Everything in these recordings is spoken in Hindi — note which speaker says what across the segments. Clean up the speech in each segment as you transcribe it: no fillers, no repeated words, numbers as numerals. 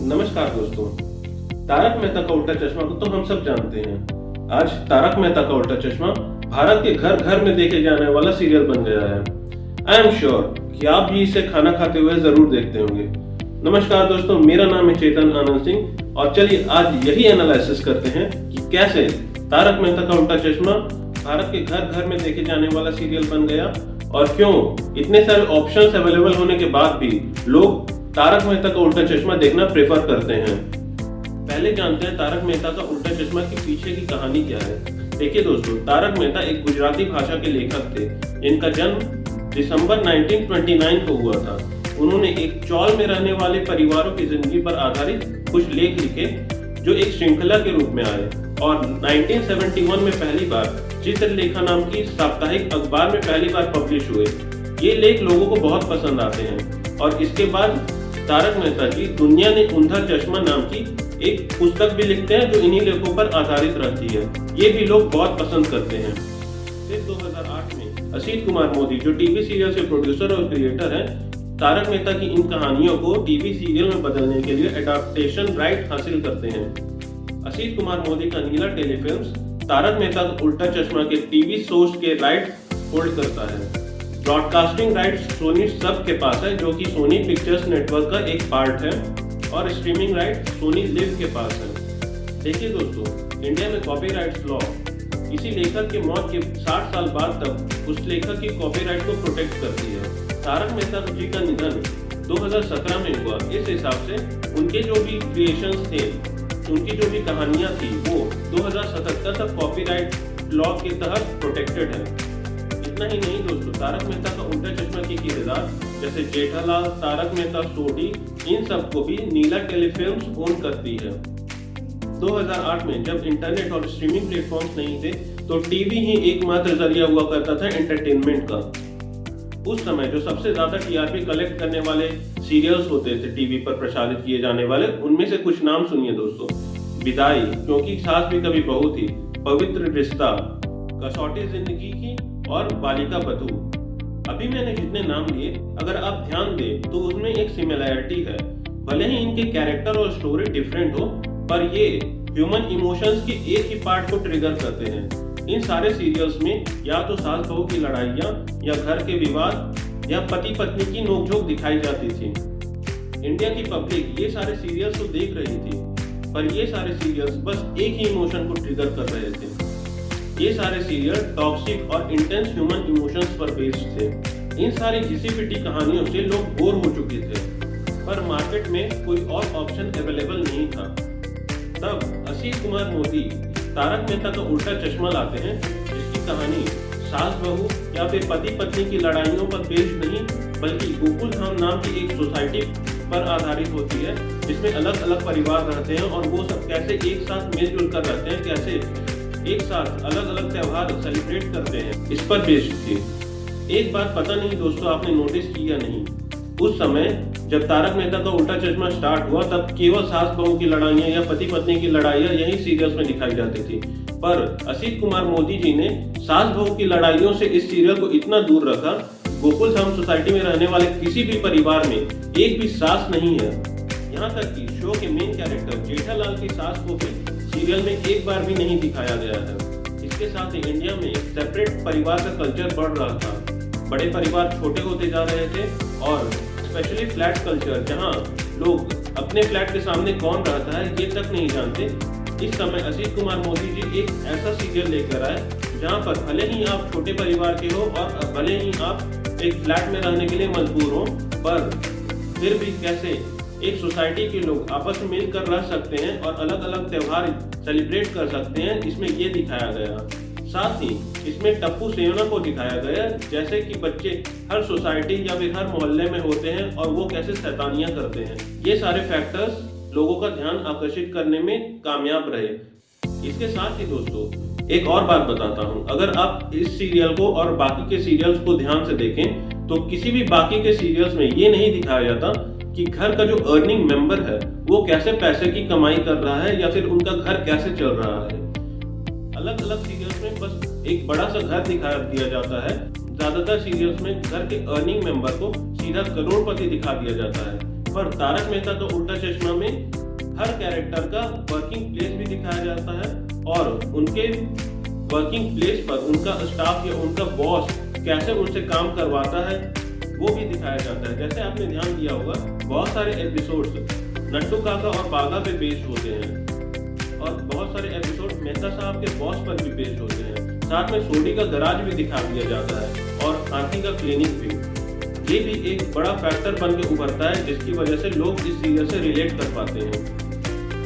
Speaker 1: नमस्कार दोस्तों। तारक मेहता का उल्टा चश्मा को तो हम सब जानते हैं। आज तारक मेहता का उल्टा चश्मा भारत के घर घर में देखे जाने वाला सीरियल बन गया है। आई एम श्योर कि आप भी इसे खाना खाते हुए जरूर देखते होंगे। नमस्कार दोस्तों, मेरा नाम है चेतन आनंद सिंह और चलिए आज यही एनालिसिस करते हैं कि कैसे तारक मेहता का उल्टा चश्मा भारत के घर घर में देखे जाने वाला सीरियल बन गया और क्यों इतने सारे ऑप्शंस अवेलेबल होने के बाद भी लोग तारक मेहता का उल्टा चश्मा देखना प्रेफर करते हैं। पहले जानते हैं तारक मेहता का उल्टा चश्मा के पीछे की कहानी क्या है। देखिए दोस्तों, तारक मेहता एक गुजराती भाषा के लेखक थे जिनका जन्म दिसंबर 1929 को हुआ था। उन्होंने एक चौल में रहने वाले परिवारों की जिंदगी पर आधारित कुछ लेख लिखे जो एक श्रृंखला के रूप में आए और 1971 में पहली बार चित्रलेखा नाम की साप्ताहिक अखबार में पहली बार पब्लिश हुए। ये लेख लोगों को बहुत पसंद आते हैं और इसके बाद तारक मेहता जी दुनिया ने उंधा चश्मा नाम की एक पुस्तक भी लिखते हैं जो इन्हीं लेखों पर आधारित रहती है। ये भी लोग बहुत पसंद करते हैं। फिर 2008 में असित कुमार मोदी जो टीवी सीरियल से प्रोड्यूसर और क्रिएटर हैं, तारक मेहता की इन कहानियों को टीवी सीरियल में बदलने के लिए एडाप्टेशन राइट हासिल करते हैं। असित कुमार मोदी का नीला टेलीफिल्म्स तारक मेहता का उल्टा चश्मा के टीवी शोज के राइट होल्ड करता है। ब्रॉडकास्टिंग राइट्स सोनी सब के पास है जो कि सोनी पिक्चर्स नेटवर्क का एक पार्ट है और स्ट्रीमिंग राइट सोनी लिव के पास है। देखिए दोस्तों, इंडिया में कॉपीराइट्स लॉ किसी लेखक की मौत के 60 साल बाद तक उस लेखक की कॉपीराइट को प्रोटेक्ट करती है। तारक मेहता जी का निधन 2017 में हुआ। इस हिसाब से उनके जो भी क्रिएशंस थे, उनकी जो भी कहानियां थी वो 2077 तक कॉपीराइट लॉ के तहत प्रोटेक्टेड है। इतना ही नहीं दोस्तों, तारक मेहता का उल्टा चश्मा के किरदार जैसे जेठालाल, तारक मेहता, सोडी, इन सबको भी नीला टेलीफिल्म्स ओन करती है। 2008 में जब इंटरनेट और स्ट्रीमिंग प्लेटफॉर्म्स नहीं थे तो टीवी ही एकमात्र जरिया हुआ करता था एंटरटेनमेंट का। उस समय जो सबसे ज्यादा टीआरपी कलेक्ट करने वाले सीरियल्स होते थे टीवी पर प्रसारित किए जाने वाले, उनमें से कुछ नाम सुनिए दोस्तों। विदाई, क्योंकि सास भी कभी बहू थी, पवित्र रिश्ता, कसौटी जिंदगी की और बालिका बधू। अभी मैंने जितने नाम लिए, अगर आप ध्यान दें तो उसमें एक सिमिलैरिटी है। भले ही इनके कैरेक्टर और स्टोरी डिफरेंट हो, पर ये ह्यूमन इमोशंस के एक ही पार्ट को ट्रिगर करते हैं। इन सारे सीरियल्स में या तो सास बहू की लड़ाइयाँ या घर के विवाद या पति पत्नी की नोकझोंक दिखाई जाती थी। इंडिया की पब्लिक ये सारे सीरियल्स तो देख रही थी, पर ये सारे सीरियल्स बस एक ही इमोशन को ट्रिगर कर रहे थे। ये सारे सीरियल टॉक्सिक और इंटेंस ह्यूमन इमोशंस पर बेस्ड थे। इन सारी घिसी-पिटी कहानियों से लोग बोर हो चुके थे, पर मार्केट में कोई और ऑप्शन अवेलेबल नहीं था। तब असित कुमार मोदी तारक मेहता का उल्टा चश्मा लाते हैं, जिसकी कहानी सास बहू या फिर पति पत्नी की लड़ाइयों पर बेस्ड नहीं बल्कि गोकुल धाम नाम की एक सोसाइटी पर आधारित होती है, जिसमें अलग अलग परिवार रहते हैं और वो सब कैसे एक साथ मिलजुल कर रहते हैं, कैसे एक साथ अलग अलग त्योहार सेलिब्रेट करते हैं, इस पर बेस्ड थी। एक बात पता नहीं दोस्तों आपने नोटिस की या नहीं, उस समय जब तारक मेहता का उल्टा चश्मा स्टार्ट हुआ तब केवल सास बहू की लड़ाइयाँ या पति पत्नी की लड़ाइयाँ यही सीरियल्स में दिखाई जाती थी। पर असित कुमार मोदी जी ने सास बहू की लड़ाइयों से इस सीरियल को इतना दूर रखा, गोकुल धाम सोसाइटी में रहने वाले किसी भी परिवार में एक भी सास नहीं है। यहाँ तक कि शो के मेन कैरेक्टर जेठालाल की सास को भी सीरियल में एक बार भी नहीं दिखाया गया है। इसके साथ ही इंडिया में एक सेपरेट परिवार का कल्चर बढ़ रहा था। बड़े परिवार छोटे होते जा रहे थे और स्पेशली फ्लैट कल्चर, जहां लोग अपने फ्लैट के सामने कौन रहता है ये तक नहीं जानते। इस समय असित कुमार मोदी जी एक ऐसा सीरियल लेकर आए जहां पर भले ही आप छोटे परिवार के हो और भले ही आप एक फ्लैट में रहने के लिए मजबूर हो, पर फिर भी कैसे एक सोसाइटी के लोग आपस में मिलकर रह सकते हैं और अलग अलग त्योहार सेलिब्रेट कर सकते हैं, इसमें ये दिखाया गया। साथ ही इसमें टप्पू सेना को दिखाया गया, जैसे कि बच्चे हर सोसाइटी या फिर हर मोहल्ले में होते हैं और वो कैसे शैतानियां करते हैं। ये सारे फैक्टर्स लोगों का ध्यान आकर्षित करने में कामयाब रहे। इसके साथ ही दोस्तों एक और बात बताता हूँ, अगर आप इस सीरियल को और बाकी के सीरियल्स को ध्यान से देखें तो किसी भी बाकी के सीरियल्स में ये नहीं दिखाया जाता कि घर का जो अर्निंग मेंबर है वो कैसे पैसे की कमाई कर रहा है या फिर उनका घर कैसे चल रहा है। अलग अलग सीरियल्स में बस एक बड़ा सा घर दिखा दिया जाता है, ज्यादातर सीरियल्स में घर के अर्निंग मेंबर को सीधा करोड़पति दिखा दिया जाता है। पर तारक मेहता का उल्टा चश्मा में हर कैरेक्टर का वर्किंग प्लेस भी दिखाया जाता है और उनके वर्किंग प्लेस पर उनका स्टाफ या उनका बॉस कैसे उनसे काम करवाता है वो भी दिखाया जाता है। जैसे आपने ध्यान दिया होगा, बहुत सारे एपिसोड्स नट्टू काका और बाघा पे बेस्ड होते हैं और बहुत सारे एपिसोड मेहता साहब के बॉस पर भी बेस्ड होते हैं। साथ में सोडी का गराज भी दिखा दिया जाता है और हाथी का क्लिनिक भी। ये भी एक बड़ा फैक्टर बन के उभरता है जिसकी वजह से लोग इस सीरियल से रिलेट कर पाते हैं।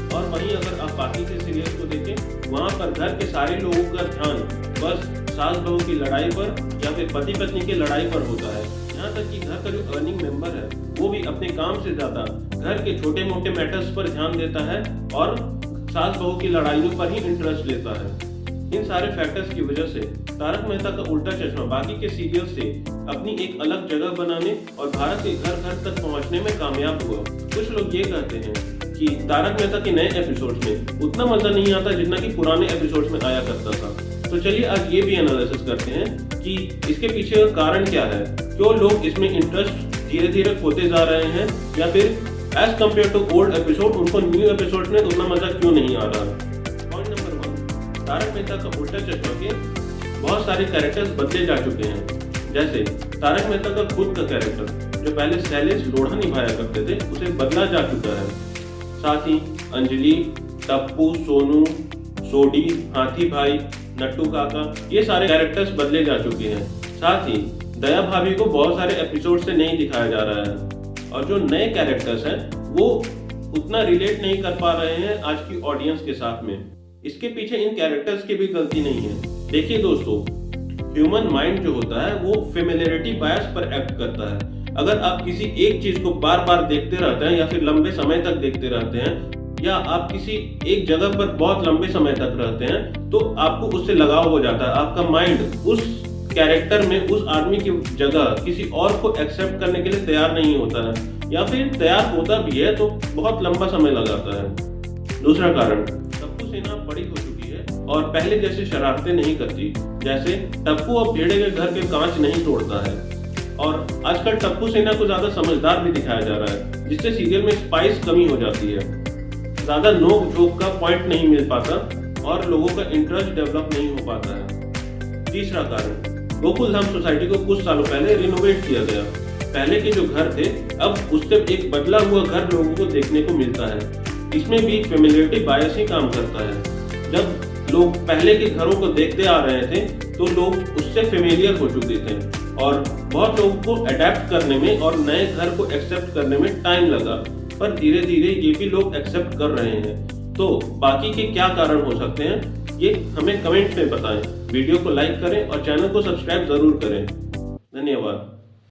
Speaker 1: और वहीं अगर आप बाकी के सीरियल को देखें, वहाँ पर घर के सारे लोगों का ध्यान बस सास बहू की लड़ाई पर या फिर पति पत्नी की लड़ाई पर होता है। यहाँ तक कि घर का जो अर्निंग मेंबर है वो भी अपने काम से ज्यादा घर के छोटे मोटे मैटर्स पर ध्यान देता है और सास बहू की लड़ाइयों पर ही इंटरेस्ट लेता है। इन सारे फैक्टर्स की वजह से तारक मेहता का उल्टा चश्मा बाकी के सीरियल से अपनी एक अलग जगह बनाने और भारत के घर घर तक पहुंचने में कामयाब हुआ। कुछ लोग ये कहते हैं कि तारक मेहता के नए एपिसोड्स में उतना मजा नहीं आता जितना कि पुराने एपिसोड्स में आया करता था। तो चलिए आज ये भी एनालिसिस करते हैं कि इसके पीछे का कारण क्या है, क्यों लोग इसमें इंटरेस्ट धीरे धीरे खोते जा रहे हैं या फिर as compare to old episode उनको न्यू एपिसोड में उतना मजा क्यों नहीं आ रहा। पॉइंट नंबर 1, तारक मेहता का उल्टा चश्मा के बहुत सारे कैरेक्टर्स बदले जा चुके हैं। जैसे तारक मेहता का खुद का कैरेक्टर जो पहले शैलेश लोढ़ा निभाया करते थे उसे बदला जा चुका है। साथ ही अंजलि, टप्पू, सोनू, सोडी, हाथी भाई, नट्टू काका, ये सारे कैरेक्टर्स बदले जा चुके हैं। साथ ही दया भाभी को बहुत सारे एपिसोड से नहीं दिखाया जा रहा है और जो नए कैरेक्टर्स हैं वो उतना रिलेट नहीं कर पा रहे हैं आज की ऑडियंस के साथ में। इसके पीछे इन कैरेक्टर्स की भी गलती नहीं है। देखिए दोस्तों, ह्यूमन माइंड जो होता है वो फेमिलियरिटी बायस पर एक्ट करता है। अगर आप किसी एक चीज को बार बार देखते रहते हैं या फिर लंबे समय तक देखते रहते हैं या आप किसी एक जगह पर बहुत लंबे समय तक रहते हैं तो आपको उससे लगाव हो जाता है। आपका माइंड उस कैरेक्टर में उस आदमी की जगह किसी और को एक्सेप्ट करने के लिए तैयार नहीं होता है या फिर तैयार होता भी है तो बहुत लंबा समय लगाता है। दूसरा कारण, टप्पू सेना बड़ी हो चुकी है और पहले जैसे शरारतें नहीं करती। जैसे टप्पू अब भेड़े के घर के कांच नहीं तोड़ता है और आजकल टप्पू सेना को ज्यादा समझदार भी दिखाया जा रहा है जिससे सीरियल में स्पाइस कमी हो जाती है। ज्यादा नोक झोंक का पॉइंट नहीं मिल पाता और लोगों का इंटरेस्ट डेवलप नहीं हो पाता है। तीसरा कारण, गोकुल धाम सोसाइटी को कुछ सालों पहले रिनोवेट किया गया। पहले के जो घर थे अब उससे एक बदला हुआ घर लोगों को देखने को मिलता है। इसमें भी फेमिलियरिटी बायस ही काम करता है। जब लोग पहले के घरों को देखते आ रहे थे तो लोग उससे फेमिलियर हो चुके थे और बहुत लोगों को अडेप्ट करने में और नए घर को एक्सेप्ट करने में टाइम लगा, पर धीरे धीरे ये भी लोग एक्सेप्ट कर रहे हैं। तो बाकी के क्या कारण हो सकते हैं ये हमें कमेंट में बताएं। वीडियो को लाइक करें और चैनल को सब्सक्राइब जरूर करें। धन्यवाद।